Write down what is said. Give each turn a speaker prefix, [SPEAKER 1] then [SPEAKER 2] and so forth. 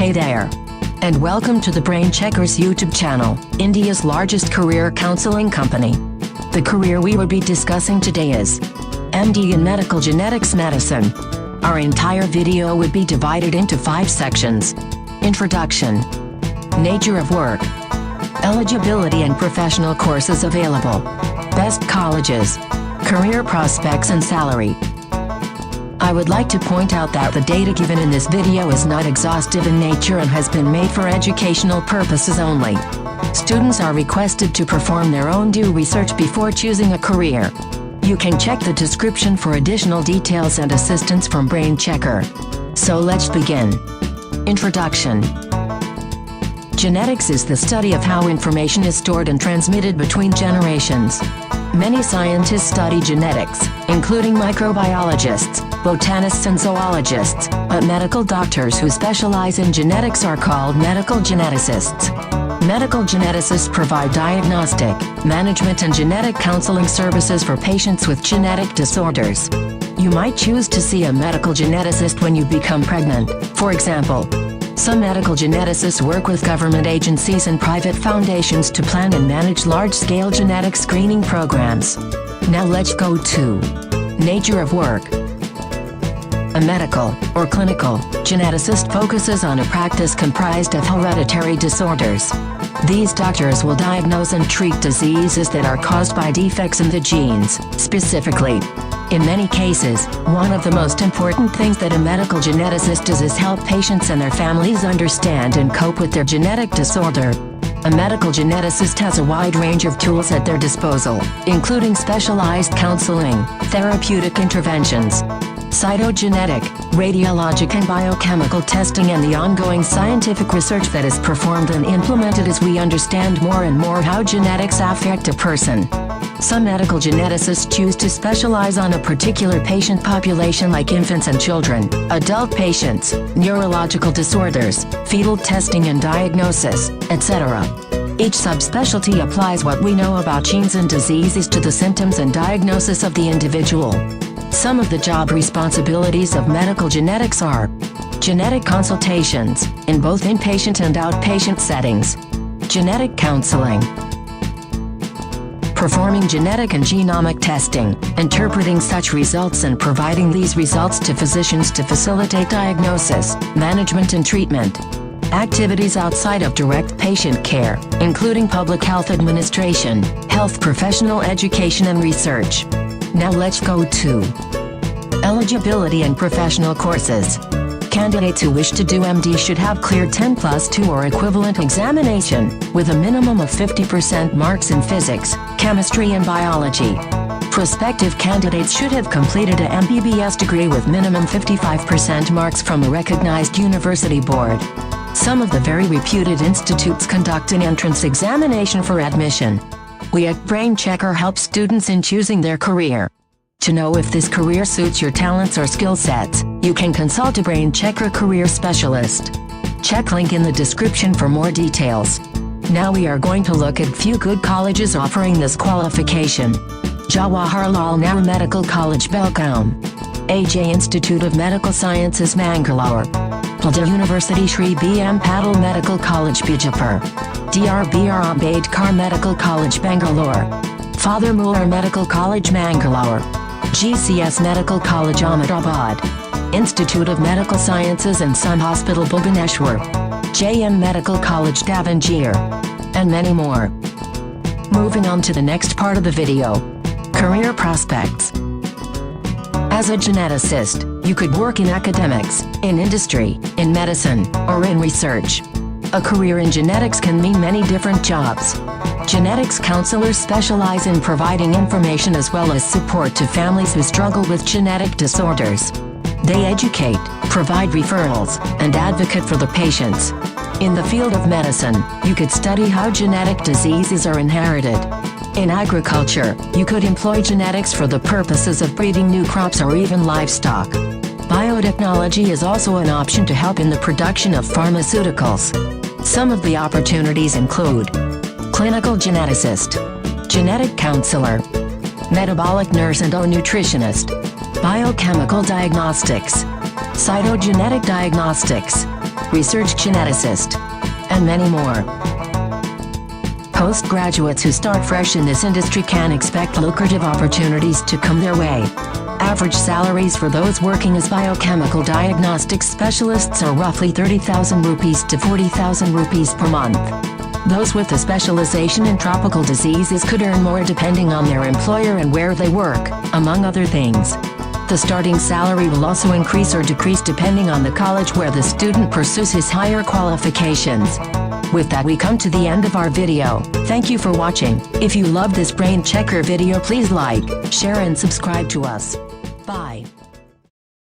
[SPEAKER 1] Hey there! And welcome to the Brain Checkers YouTube channel, India's largest career counseling company. The career we will be discussing today is MD in Medical Genetics Medicine. Our entire video would be divided into 5 sections. Introduction, nature of work, eligibility and professional courses available, best colleges, career prospects and salary. I would like to point out that the data given in this video is not exhaustive in nature and has been made for educational purposes only. Students are requested to perform their own due research before choosing a career. You can check the description for additional details and assistance from Brain Checker. So let's begin. Introduction. Genetics is the study of how information is stored and transmitted between generations. Many scientists study genetics, including microbiologists, botanists and zoologists, but medical doctors who specialize in genetics are called medical geneticists. Medical geneticists provide diagnostic, management and genetic counseling services for patients with genetic disorders. You might choose to see a medical geneticist when you become pregnant, for example. Some medical geneticists work with government agencies and private foundations to plan and manage large-scale genetic screening programs. Now let's go to nature of work. A medical, or clinical, geneticist focuses on a practice comprised of hereditary disorders. These doctors will diagnose and treat diseases that are caused by defects in the genes, specifically. In many cases, one of the most important things that a medical geneticist does is help patients and their families understand and cope with their genetic disorder. A medical geneticist has a wide range of tools at their disposal, including specialized counseling, therapeutic interventions, cytogenetic, radiologic and biochemical testing and the ongoing scientific research that is performed and implemented as we understand more and more how genetics affect a person. Some medical geneticists choose to specialize on a particular patient population like infants and children, adult patients, neurological disorders, fetal testing and diagnosis, etc. Each subspecialty applies what we know about genes and diseases to the symptoms and diagnosis of the individual. Some of the job responsibilities of medical genetics are genetic consultations, in both inpatient and outpatient settings, genetic counseling, performing genetic and genomic testing, interpreting such results and providing these results to physicians to facilitate diagnosis, management and treatment. Activities outside of direct patient care, including public health administration, health professional education and research. Now let's go to eligibility and professional courses. Candidates who wish to do MD should have cleared 10+2 or equivalent examination, with a minimum of 50% marks in physics, chemistry and biology. Prospective candidates should have completed a MBBS degree with minimum 55% marks from a recognized university board. Some of the very reputed institutes conduct an entrance examination for admission. We at Brain Checker help students in choosing their career. To know if this career suits your talents or skill sets, you can consult a Brain Checker career specialist. Check link in the description for more details. Now we are going to look at few good colleges offering this qualification. Jawaharlal Nehru Medical College Belgaum, AJ Institute of Medical Sciences Mangalore, Plada University Shri B. M. Patil Medical College Bijapur, Dr. B. R. Ambedkar Medical College Bangalore, Father Muller Medical College Mangalore, GCS Medical College Ahmedabad, Institute of Medical Sciences and Sun Hospital Bhubaneswar, JM Medical College Davangere, and many more. Moving on to the next part of the video. Career prospects. As a geneticist, you could work in academics, in industry, in medicine, or in research. A career in genetics can mean many different jobs. Genetics counselors specialize in providing information as well as support to families who struggle with genetic disorders. They educate, provide referrals, and advocate for the patients. In the field of medicine, you could study how genetic diseases are inherited. In agriculture, you could employ genetics for the purposes of breeding new crops or even livestock. Biotechnology is also an option to help in the production of pharmaceuticals. Some of the opportunities include clinical geneticist, genetic counselor, metabolic nurse and nutritionist, biochemical diagnostics, cytogenetic diagnostics, research geneticist, and many more. Postgraduates who start fresh in this industry can expect lucrative opportunities to come their way. Average salaries for those working as biochemical diagnostics specialists are roughly 30,000 rupees to 40,000 rupees per month. Those with a specialization in tropical diseases could earn more depending on their employer and where they work, among other things. The starting salary will also increase or decrease depending on the college where the student pursues his higher qualifications. With that, we come to the end of our video. Thank you for watching. If you love this brain checker video, please like, share and subscribe to us. Bye.